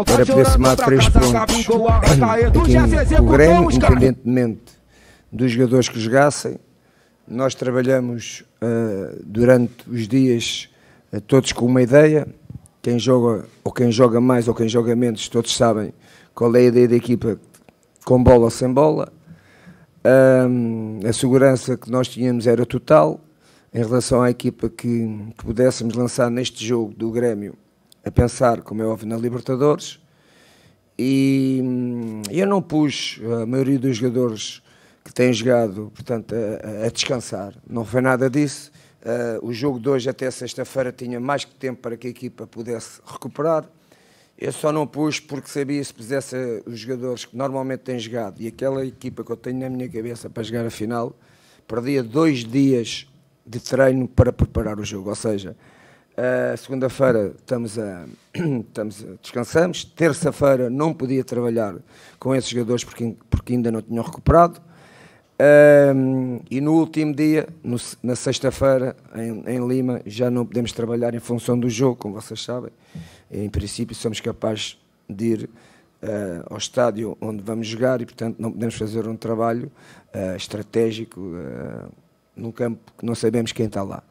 para poder somar 3 pontos. O Grêmio, independentemente dos jogadores que jogassem, nós trabalhamos durante os dias todos com uma ideia. Quem joga, ou quem joga mais ou quem joga menos, todos sabem qual é a ideia da equipa, com bola ou sem bola. A segurança que nós tínhamos era total em relação à equipa que pudéssemos lançar neste jogo do Grêmio, a pensar, como é óbvio, na Libertadores. E eu não pus a maioria dos jogadores que têm jogado, portanto, a descansar. Não foi nada disso. O jogo de hoje até sexta-feira tinha mais que tempo para que a equipa pudesse recuperar. Eu só não pus porque sabia, se pusesse os jogadores que normalmente têm jogado e aquela equipa que eu tenho na minha cabeça para jogar a final, perdia 2 dias de treino para preparar o jogo. Ou seja, segunda-feira descansamos, terça-feira não podia trabalhar com esses jogadores porque ainda não tinham recuperado. E no último dia, na sexta-feira, em Lima, já não podemos trabalhar em função do jogo, como vocês sabem. Em princípio, somos capazes de ir ao estádio onde vamos jogar e, portanto, não podemos fazer um trabalho estratégico num campo que não sabemos quem está lá.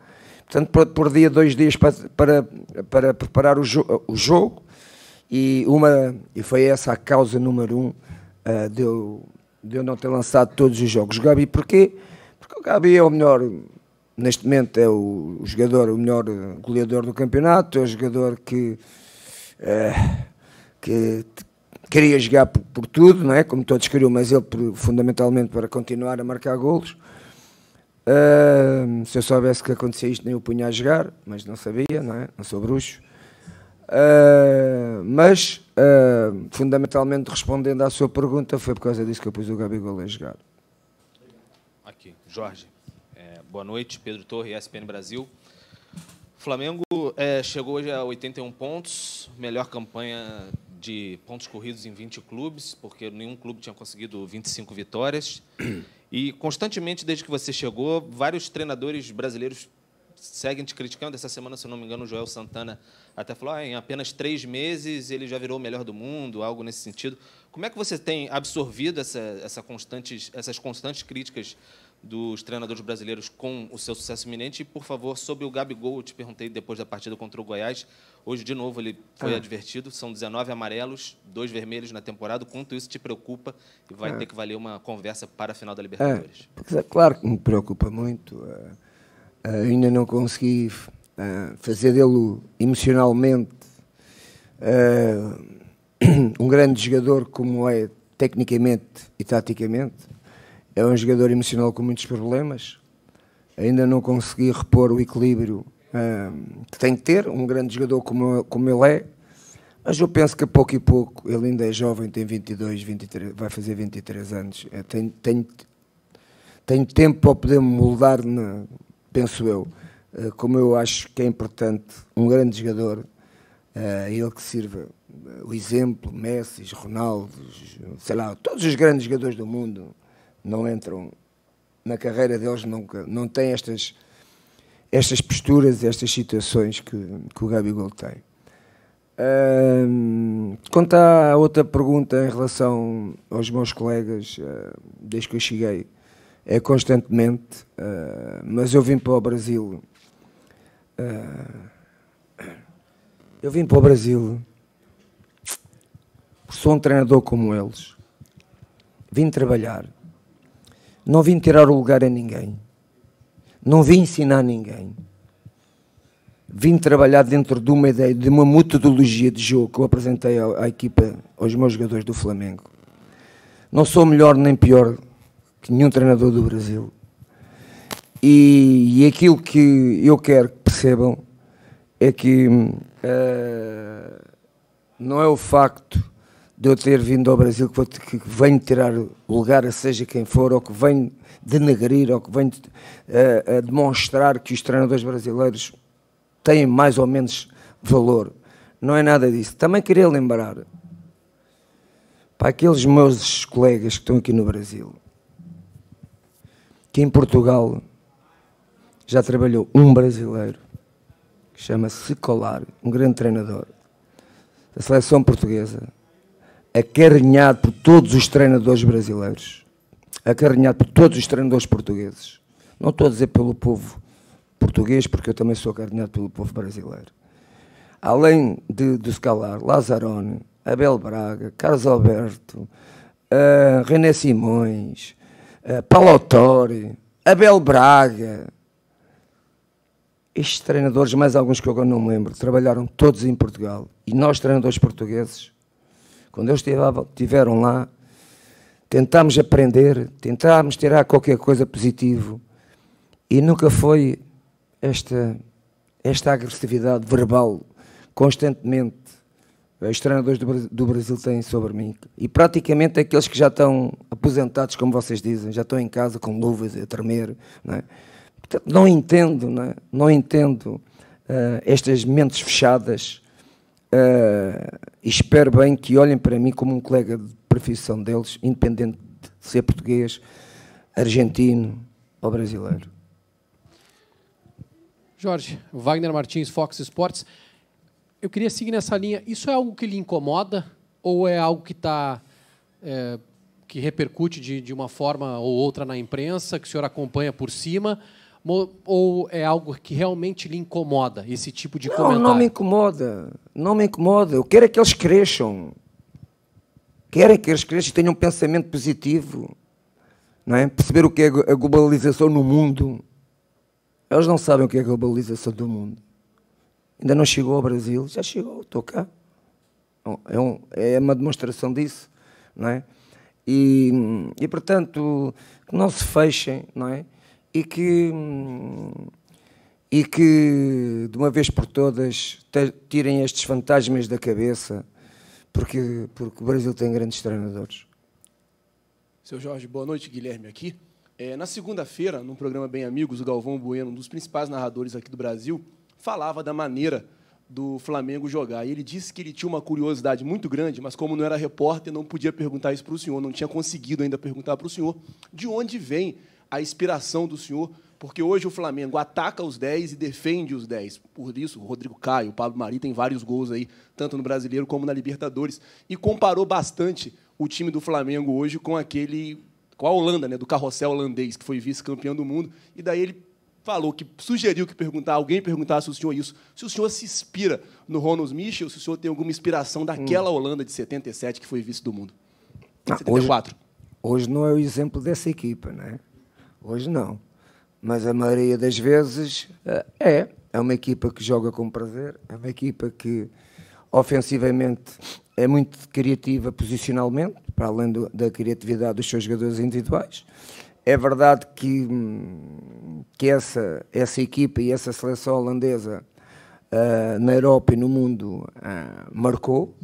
Portanto, por dia, 2 dias para preparar o jogo e foi essa a causa número 1 de eu não ter lançado todos os jogos. O Gabi, porquê? Porque o Gabi é o melhor, neste momento é o jogador, o melhor goleador do campeonato, é o jogador que queria jogar por tudo, não é? Como todos queriam, mas ele fundamentalmente para continuar a marcar golos. Se eu soubesse que acontecia isto, nem o punha a jogar, mas não sabia, não é? Não sou bruxo. Mas fundamentalmente, respondendo à sua pergunta, foi por causa disso que eu pus o Gabigol a jogar. Aqui, Jorge. Boa noite, Pedro Torre, ESPN Brasil. Flamengo chegou hoje a 81 pontos, melhor campanha de pontos corridos em 20 clubes, porque nenhum clube tinha conseguido 25 vitórias. E constantemente, desde que você chegou, vários treinadores brasileiros seguem te criticando. Essa semana, se eu não me engano, o Joel Santana até falou em apenas 3 meses ele já virou o melhor do mundo, algo nesse sentido. Como é que você tem absorvido essas constantes críticas dos treinadores brasileiros com o seu sucesso iminente? E, por favor, sobre o Gabigol, eu te perguntei depois da partida contra o Goiás. Hoje, de novo, ele foi advertido. São 19 amarelos, 2 vermelhos na temporada. Quanto isso te preocupa e vai ter que valer uma conversa para a final da Libertadores? Claro que me preocupa muito. Ainda não consegui fazer dele emocionalmente um grande jogador como é tecnicamente e taticamente. É um jogador emocional com muitos problemas. Ainda não consegui repor o equilíbrio que tem que ter um grande jogador como ele é. Mas eu penso que a pouco e pouco, ele ainda é jovem, tem 22, 23, vai fazer 23 anos. Tenho tempo para poder moldar, penso eu. Como eu acho que é importante um grande jogador, ele que sirva o exemplo, Messi, Ronaldo, sei lá, todos os grandes jogadores do mundo não entram na carreira deles, nunca, não têm estas posturas, estas situações que o Gabigol tem. Quanto à outra pergunta em relação aos meus colegas, desde que eu cheguei, é constantemente, mas eu vim para o Brasil. Sou um treinador como eles. Vim trabalhar. Não vim tirar o lugar a ninguém. Não vim ensinar ninguém. Vim trabalhar dentro de uma ideia, de uma metodologia de jogo que eu apresentei à equipa, aos meus jogadores do Flamengo. Não sou melhor nem pior que nenhum treinador do Brasil. E aquilo que eu quero que percebam é que não é o facto de eu ter vindo ao Brasil que venho tirar o lugar a seja quem for, ou que venho denegrir, ou que venho demonstrar que os treinadores brasileiros têm mais ou menos valor. Não é nada disso. Também queria lembrar para aqueles meus colegas que estão aqui no Brasil, que em Portugal já trabalhou um brasileiro, que chama-se Scolari, um grande treinador. da seleção portuguesa, acarinhado por todos os treinadores brasileiros, acarinhado por todos os treinadores portugueses. Não estou a dizer pelo povo português, porque eu também sou acarinhado pelo povo brasileiro. Além de Scalar, Lazzaroni, Abel Braga, Carlos Alberto, René Simões, Paulo Autori, Abel Braga, estes treinadores, mais alguns que eu agora não me lembro, trabalharam todos em Portugal. E nós, treinadores portugueses, quando eles estiveram lá, tentámos aprender, tentámos tirar qualquer coisa positivo, e nunca foi esta agressividade verbal constantemente os treinadores do Brasil têm sobre mim. E praticamente aqueles que já estão aposentados, como vocês dizem, já estão em casa com luvas a tremer, não é? Portanto, não entendo, não é? Não entendo estas mentes fechadas, e espero bem que olhem para mim como um colega de profissão deles, independente de ser português, argentino ou brasileiro. Jorge, Wagner Martins, Fox Sports. Eu queria seguir nessa linha. Isso é algo que lhe incomoda ou é algo que que repercute de uma forma ou outra na imprensa, que o senhor acompanha por cima, ou é algo que realmente lhe incomoda, esse tipo de comentário? Não me incomoda. Não me incomoda. Eu quero é que eles cresçam. Quero é que eles cresçam e tenham um pensamento positivo. Não é? Perceber o que é a globalização no mundo. Eles não sabem o que é a globalização do mundo. Ainda não chegou ao Brasil, já chegou, estou cá. É uma demonstração disso, não é? E portanto, que não se fechem, não é? E que de uma vez por todas tirem estes fantasmas da cabeça, porque o Brasil tem grandes treinadores. Seu Jorge, boa noite, Guilherme aqui. Na segunda-feira, no programa Bem Amigos, o Galvão Bueno, um dos principais narradores aqui do Brasil, falava da maneira do Flamengo jogar. E ele disse que ele tinha uma curiosidade muito grande, mas como não era repórter, não podia perguntar isso para o senhor, não tinha conseguido ainda perguntar para o senhor de onde vem a inspiração do senhor, porque hoje o Flamengo ataca os 10 e defende os 10. Por isso, o Rodrigo Caio, o Pablo Mari tem vários gols aí, tanto no Brasileiro como na Libertadores, e comparou bastante o time do Flamengo hoje com a Holanda, né, do carrossel holandês, que foi vice-campeão do mundo, e daí ele falou que sugeriu que alguém perguntasse ao senhor isso, se o senhor se inspira no Ronald Michel, se o senhor tem alguma inspiração daquela Holanda de 77 que foi vice do mundo. 74. Hoje não é o exemplo dessa equipa, não é? Hoje não. Mas a maioria das vezes é uma equipa que joga com prazer, é uma equipa que ofensivamente é muito criativa posicionalmente, para além da criatividade dos seus jogadores individuais. É verdade que essa equipa e essa seleção holandesa na Europa e no mundo marcou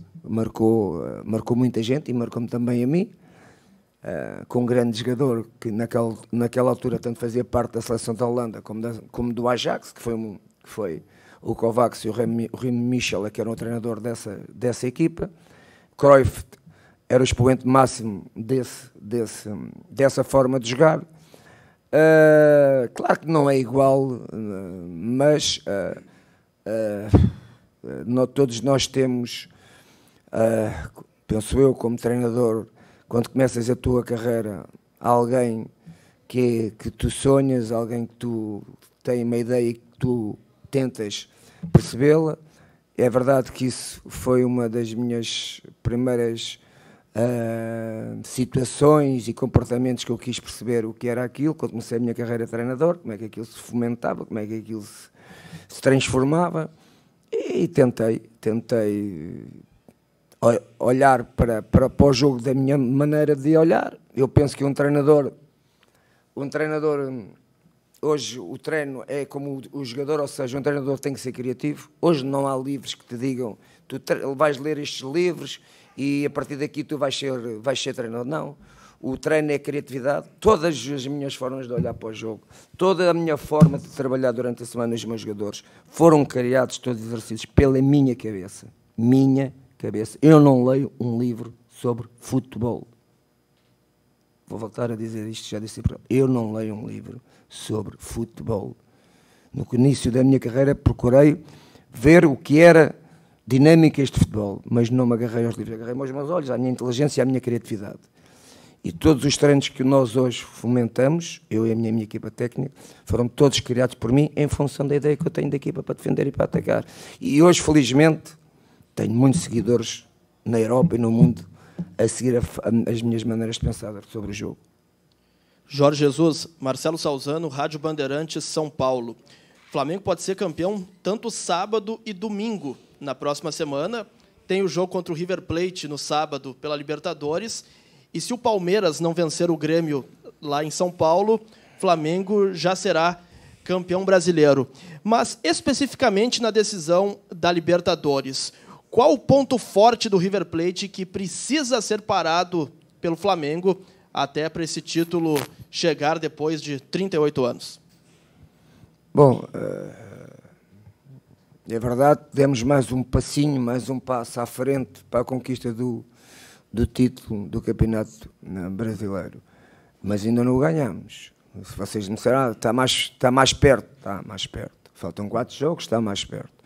muita gente e marcou-me também a mim, com um grande jogador que naquela altura tanto fazia parte da seleção da Holanda como do Ajax, que foi o Kovacs e o Remy Michel, que era o treinador dessa equipa. Cruyff era o expoente máximo dessa forma de jogar. Claro que não é igual, mas todos nós temos, penso eu, como treinador, quando começas a tua carreira, alguém que tu sonhas, alguém que tu tens uma ideia e que tu tentas percebê-la. É verdade que isso foi uma das minhas primeiras situações e comportamentos que eu quis perceber o que era aquilo, quando comecei a minha carreira de treinador, como é que aquilo se fomentava, como é que aquilo se transformava, e tentei olhar para o jogo da minha maneira de olhar. Eu penso que um treinador, hoje o treino é como o jogador, ou seja, um treinador tem que ser criativo. Hoje não há livros que te digam, tu vais ler estes livros e a partir daqui tu vais ser treinador. Não, o treino é criatividade. Todas as minhas formas de olhar para o jogo, toda a minha forma de trabalhar durante a semana os meus jogadores, foram criados todos os exercícios pela minha cabeça. Eu não leio um livro sobre futebol. Vou voltar a dizer isto, já disse. Eu não leio um livro sobre futebol. No início da minha carreira procurei ver o que era dinâmicas de futebol, mas não me agarrei aos livros, agarrei aos meus olhos, à minha inteligência e à minha criatividade. E todos os treinos que nós hoje fomentamos, eu e a minha equipa técnica, foram todos criados por mim em função da ideia que eu tenho da equipa para defender e para atacar. E hoje, felizmente, tenho muitos seguidores na Europa e no mundo a seguir as minhas maneiras de pensar sobre o jogo. Jorge Jesus, Marcelo Salzano, Rádio Bandeirantes, São Paulo. O Flamengo pode ser campeão tanto sábado e domingo. Na próxima semana tem o jogo contra o River Plate no sábado pela Libertadores. E se o Palmeiras não vencer o Grêmio lá em São Paulo, o Flamengo já será campeão brasileiro. Mas, especificamente na decisão da Libertadores, qual o ponto forte do River Plate que precisa ser parado pelo Flamengo até para esse título chegar depois de 38 anos? Bom, é verdade, demos mais um passinho, mais um passo à frente para a conquista do título do Campeonato Brasileiro. Mas ainda não o ganhamos. Se vocês me disseram, está mais perto. Está mais perto. Faltam 4 jogos, está mais perto.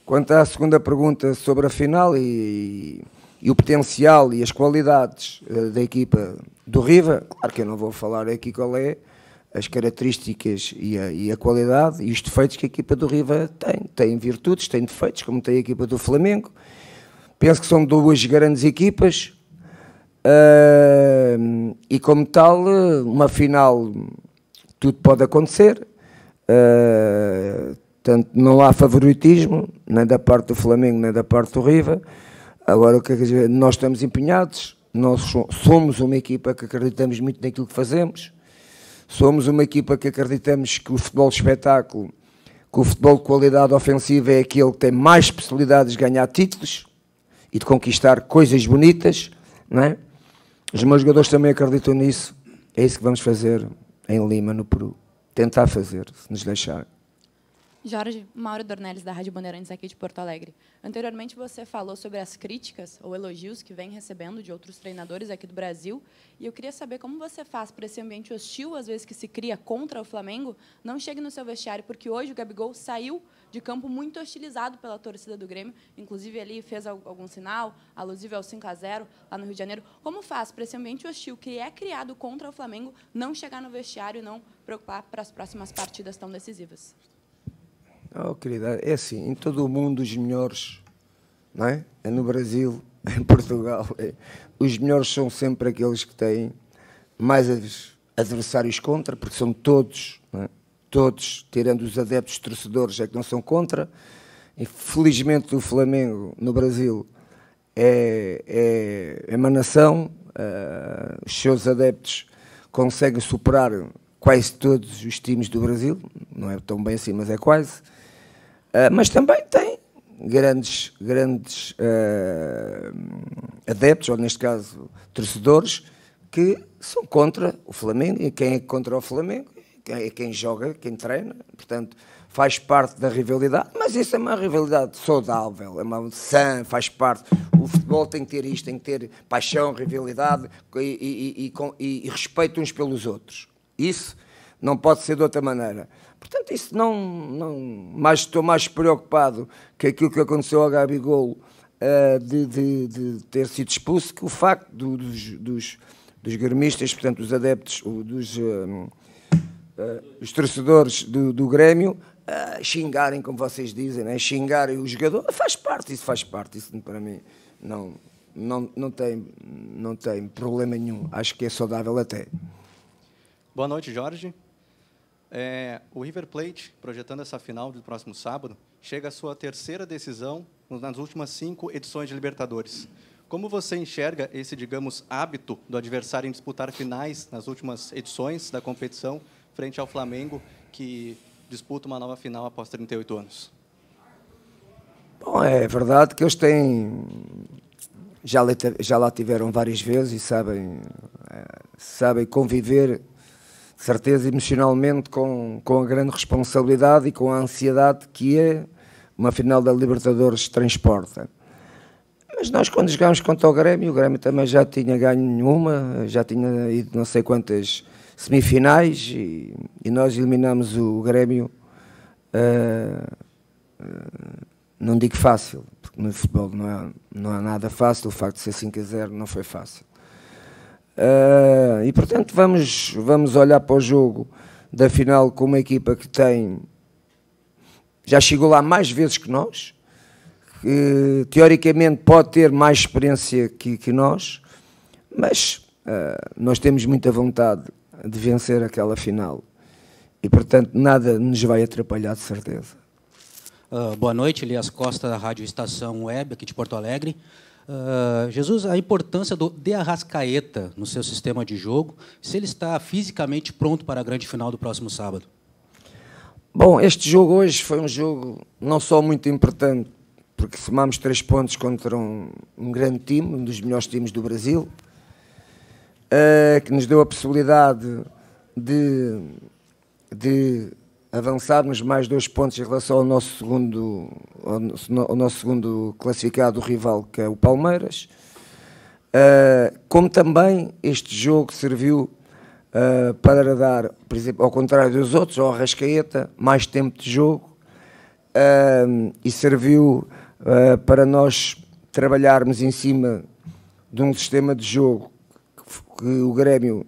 Quanto à segunda pergunta sobre a final e o potencial e as qualidades da equipa do River, claro que eu não vou falar aqui qual é as características e a qualidade e os defeitos que a equipa do River tem. Tem virtudes, tem defeitos, como tem a equipa do Flamengo. Penso que são 2 grandes equipas e, como tal, uma final, tudo pode acontecer. Portanto, não há favoritismo, nem da parte do Flamengo, nem da parte do River. Agora, o que é que dizer? Nós estamos empenhados, nós somos uma equipa que acreditamos muito naquilo que fazemos, somos uma equipa que acreditamos que o futebol de espetáculo, que o futebol de qualidade ofensiva é aquele que tem mais possibilidades de ganhar títulos e de conquistar coisas bonitas, não é? Os meus jogadores também acreditam nisso, é isso que vamos fazer em Lima, no Peru. Tentar fazer, se nos deixar. Jorge, Mauro Dornelles, da Rádio Bandeirantes, aqui de Porto Alegre. Anteriormente, você falou sobre as críticas ou elogios que vem recebendo de outros treinadores aqui do Brasil, e eu queria saber como você faz para esse ambiente hostil, às vezes, que se cria contra o Flamengo, não chegue no seu vestiário, porque hoje o Gabigol saiu de campo muito hostilizado pela torcida do Grêmio, inclusive ali fez algum sinal, alusivo ao 5-0 lá no Rio de Janeiro. Como faz para esse ambiente hostil que é criado contra o Flamengo não chegar no vestiário e não preocupar para as próximas partidas tão decisivas? Oh, querida, é assim, em todo o mundo os melhores, não é? É no Brasil, em Portugal, os melhores são sempre aqueles que têm mais adversários contra, porque são todos, não é? Todos, tirando os adeptos torcedores, é que não são contra. Infelizmente o Flamengo no Brasil é uma nação, os seus adeptos conseguem superar quase todos os times do Brasil, não é tão bem assim, mas é quase. Mas também tem grandes adeptos, ou neste caso torcedores, que são contra o Flamengo. E quem é contra o Flamengo é quem joga, quem treina. Portanto, faz parte da rivalidade, mas isso é uma rivalidade saudável, é uma sã, faz parte. O futebol tem que ter isto, tem que ter paixão, rivalidade e respeito uns pelos outros. Isso não pode ser de outra maneira. Portanto, isso mas estou mais preocupado que aquilo que aconteceu ao Gabigol de ter sido expulso, que o facto dos gremistas, portanto, dos adeptos, os torcedores do Grêmio, xingarem, como vocês dizem, né? Xingarem o jogador, isso faz parte, isso para mim não tem problema nenhum, acho que é saudável até. Boa noite, Jorge. O River Plate, projetando essa final do próximo sábado, chega à sua 3ª decisão nas últimas 5 edições de Libertadores. Como você enxerga esse, digamos, hábito do adversário em disputar finais nas últimas edições da competição frente ao Flamengo, que disputa uma nova final após 38 anos? Bom, é verdade que eles têm... Já lá tiveram várias vezes e sabem conviver, de certeza, emocionalmente com a grande responsabilidade e com a ansiedade que é uma final da Libertadores transporta. Mas nós, quando jogámos contra o Grêmio também já tinha ganho uma, já tinha ido não sei quantas semifinais e nós eliminámos o Grêmio não digo fácil, porque no futebol não é nada fácil, o facto de ser 5-0 não foi fácil. E portanto vamos olhar para o jogo da final com uma equipa que já chegou lá mais vezes que nós, que teoricamente pode ter mais experiência que nós, mas nós temos muita vontade de vencer aquela final e portanto nada nos vai atrapalhar, de certeza. Boa noite, Elias Costa, da Rádio Estação Web, aqui de Porto Alegre. Jesus, a importância do De Arrascaeta no seu sistema de jogo, se ele está fisicamente pronto para a grande final do próximo sábado? Bom, este jogo hoje foi um jogo não só muito importante, porque somámos 3 pontos contra um grande time, um dos melhores times do Brasil, que nos deu a possibilidade de avançarmos mais 2 pontos em relação ao nosso segundo classificado rival, que é o Palmeiras. Como também este jogo serviu para dar, por exemplo, ao contrário dos outros, ao Arrascaeta, mais tempo de jogo, e serviu para nós trabalharmos em cima de um sistema de jogo que o Grêmio,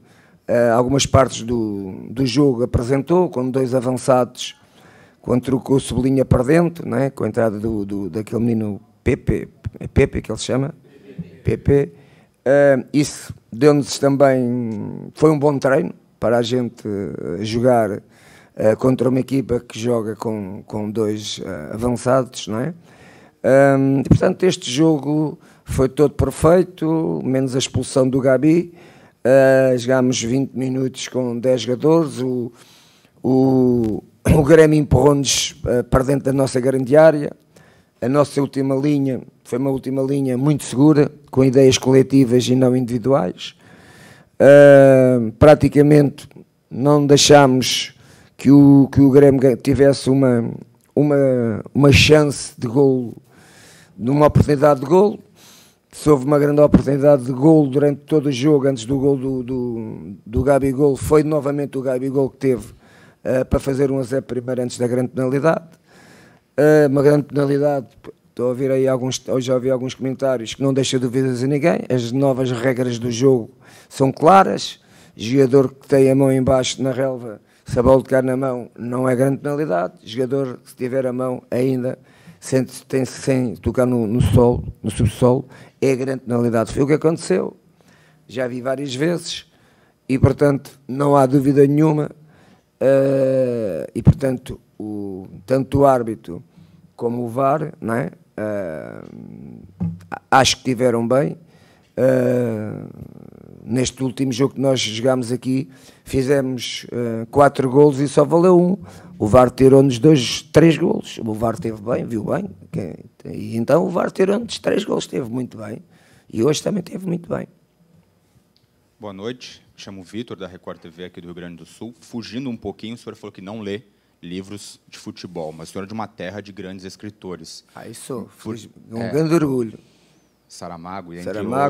algumas partes do jogo apresentou, com 2 avançados, contra o Cebolinha para dentro, não é? Com a entrada daquele menino Pepe, é Pepe que ele se chama? Pepe. Isso deu-nos também, foi um bom treino para a gente jogar contra uma equipa que joga com 2 avançados, não é? E, portanto, este jogo foi todo perfeito, menos a expulsão do Gabi. Jogámos 20 minutos com 10 jogadores, o Grêmio empurrou-nos para dentro da nossa grande área. A nossa última linha foi uma última linha muito segura, com ideias coletivas e não individuais. Praticamente não deixámos que o Grêmio tivesse uma chance de golo, numa oportunidade de golo. Se houve uma grande oportunidade de golo durante todo o jogo, antes do golo do Gabigol, foi novamente o Gabigol que teve para fazer 1-0 primeiro antes da grande penalidade. Uma grande penalidade, estou a ouvir aí hoje já ouvi alguns comentários que não deixa dúvidas a ninguém. As novas regras do jogo são claras. Jogador que tem a mão em baixo na relva, se a bola tocar na mão, não é grande penalidade. Jogador, se tiver a mão ainda sem tocar no solo, no subsolo, é grande penalidade. Foi o que aconteceu. Já vi várias vezes e, portanto, não há dúvida nenhuma. E, portanto, tanto o árbitro como o VAR, não é? Acho que tiveram bem. Neste último jogo que nós jogámos aqui, fizemos 4 golos e só valeu 1. O VAR tirou-nos 3 golos. O VAR esteve bem, viu bem. E então o VAR tirou-nos 3 golos, esteve muito bem. E hoje também esteve muito bem. Boa noite, me chamo Vitor, da Record TV aqui do Rio Grande do Sul. Fugindo um pouquinho, o senhor falou que não lê livros de futebol, mas o senhor é de uma terra de grandes escritores. Isso, um grande orgulho. Saramago,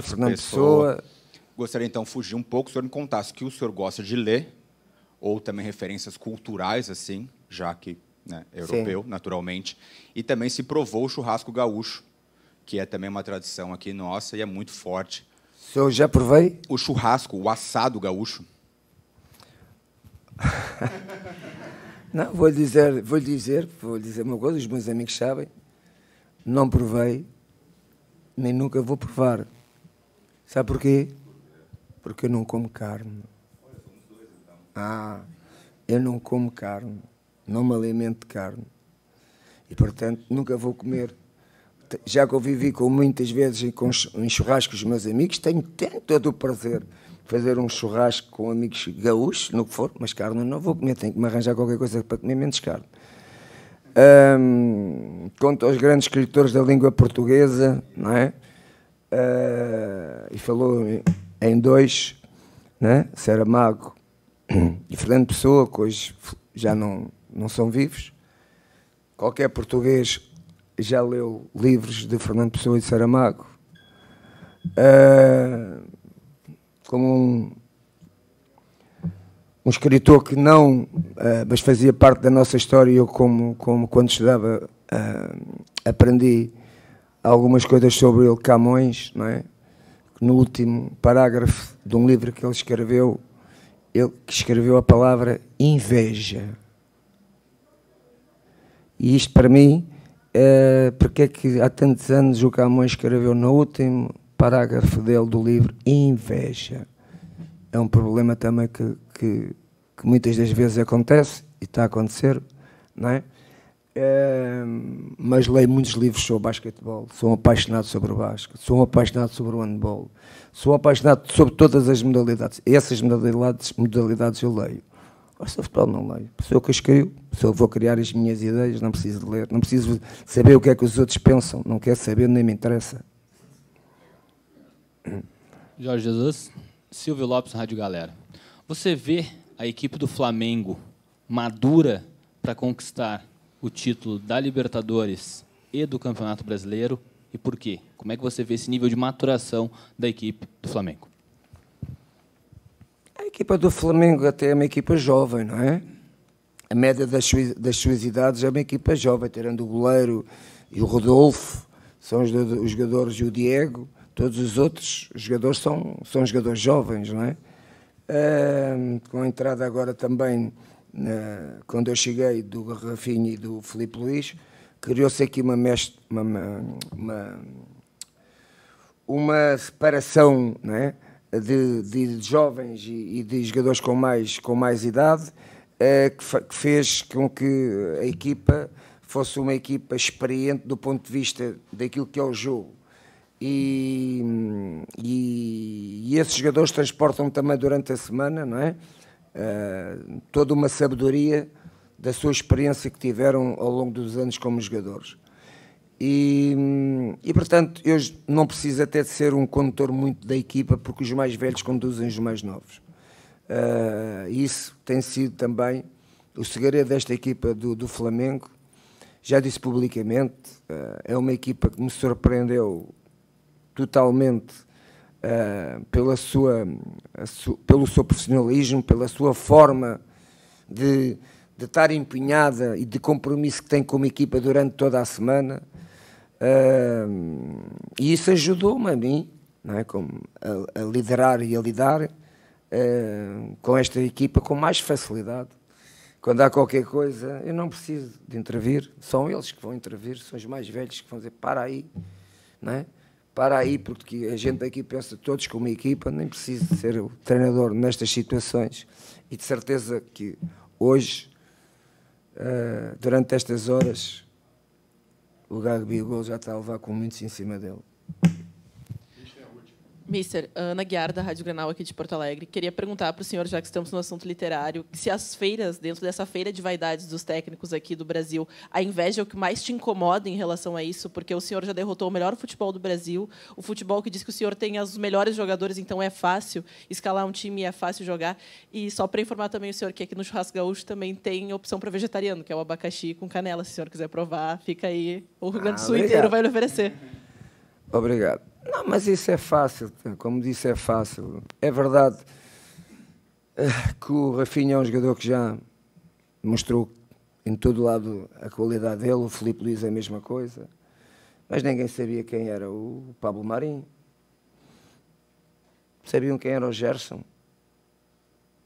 Fernando Pessoa. Gostaria então de fugir um pouco, o senhor me contasse o que o senhor gosta de ler, ou também referências culturais, assim, já que europeu, sim, naturalmente, e também se provou o churrasco gaúcho, que é também uma tradição aqui nossa e é muito forte. O senhor já provei? O churrasco, o assado gaúcho. Não, vou dizer uma coisa, os meus amigos sabem, não provei, nem nunca vou provar. Sabe porquê? Porque eu não como carne. Eu não como carne, não me alimento de carne. E, portanto, nunca vou comer. Já que eu vivi muitas vezes em churrascos com os meus amigos, tenho todo o prazer de fazer um churrasco com amigos gaúchos, no que for, mas carne eu não vou comer, tenho que me arranjar qualquer coisa para comer menos carne. Quanto aos grandes escritores da língua portuguesa, não é? E falou em 2, né? Saramago e Fernando Pessoa, que hoje já não são vivos. Qualquer português já leu livros de Fernando Pessoa e de Saramago. Como um escritor que não, mas fazia parte da nossa história, eu como quando estudava aprendi algumas coisas sobre ele, Camões, não é? No último parágrafo de um livro que ele escreveu a palavra inveja. E isto para mim, porque é que há tantos anos o Camões escreveu no último parágrafo dele do livro inveja. É um problema também que muitas das vezes acontece e está a acontecer, não é? Mas leio muitos livros sobre basquetebol, sou um apaixonado sobre o basquete, sou um apaixonado sobre o handball, sou um apaixonado sobre todas as modalidades. Essas modalidades eu leio. Agora, se o futebol não leio, sou eu que escrevo, se eu vou criar as minhas ideias, não preciso de ler, não preciso saber o que é que os outros pensam, não quero saber, nem me interessa. Jorge Jesus, Silvio Lopes, Rádio Galera. Você vê a equipe do Flamengo madura para conquistar o título da Libertadores e do Campeonato Brasileiro, e por quê? Como é que você vê esse nível de maturação da equipe do Flamengo? A equipa do Flamengo até é uma equipa jovem, não é? A média das suas idades é uma equipa jovem, tirando o goleiro e o Rodolfo, são os jogadores, e o Diego, todos os outros jogadores são jogadores jovens, não é? Com a entrada agora também, quando eu cheguei, do Rafinha e do Filipe Luís, criou-se aqui uma separação, não é? de jovens e de jogadores com mais idade, que fez com que a equipa fosse uma equipa experiente do ponto de vista daquilo que é o jogo. E esses jogadores transportam também durante a semana, não é? Toda uma sabedoria da sua experiência que tiveram ao longo dos anos como jogadores. E portanto, eu não preciso até de ser um condutor muito da equipa, porque os mais velhos conduzem os mais novos. Isso tem sido também o segredo desta equipa do Flamengo. Já disse publicamente, é uma equipa que me surpreendeu totalmente pelo seu profissionalismo, pela sua forma de estar empenhada e de compromisso que tem com a equipa durante toda a semana. E isso ajudou-me a mim, não é? a liderar e a lidar com esta equipa com mais facilidade. Quando há qualquer coisa, eu não preciso de intervir, são eles que vão intervir, são os mais velhos que vão dizer, para aí, não é? Para aí, porque a gente aqui pensa todos como equipa, nem preciso de ser o treinador nestas situações. E de certeza que hoje, durante estas horas, o Gago Bigol já está a levar com muitos em cima dele. Mister, Ana Guiar, da Rádio Granal, aqui de Porto Alegre. Queria perguntar para o senhor, já que estamos no assunto literário, se as feiras, dentro dessa feira de vaidades dos técnicos aqui do Brasil, a inveja é o que mais te incomoda em relação a isso, porque o senhor já derrotou o melhor futebol do Brasil, o futebol que diz que o senhor tem os melhores jogadores, então é fácil escalar um time e é fácil jogar. E só para informar também o senhor que aqui no Churrasco Gaúcho também tem opção para vegetariano, que é o abacaxi com canela. Se o senhor quiser provar, fica aí. O Rio Grande do Sul inteiro vai lhe oferecer. Obrigado. Não, mas isso é fácil, como disse, é fácil. É verdade que o Rafinha é um jogador que já mostrou em todo lado a qualidade dele, o Filipe Luís é a mesma coisa, mas ninguém sabia quem era o Pablo Marinho. Sabiam quem era o Gerson?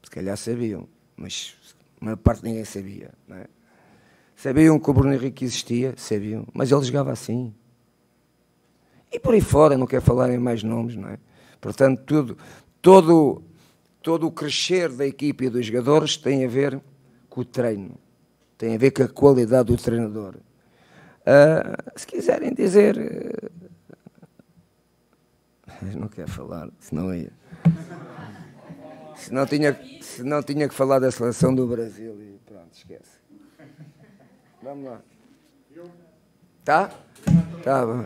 Se calhar sabiam, mas a maior parte ninguém sabia, não é? Sabiam que o Bruno Henrique existia? Sabiam, mas ele jogava assim. E por aí fora, não quero falar em mais nomes, não é? Portanto, todo o crescer da equipe e dos jogadores tem a ver com o treino, tem a ver com a qualidade do treinador. Se quiserem dizer... não quero falar, senão ia... Se não tinha que falar da seleção do Brasil e pronto, esquece. Vamos lá. Tá? Tá bom.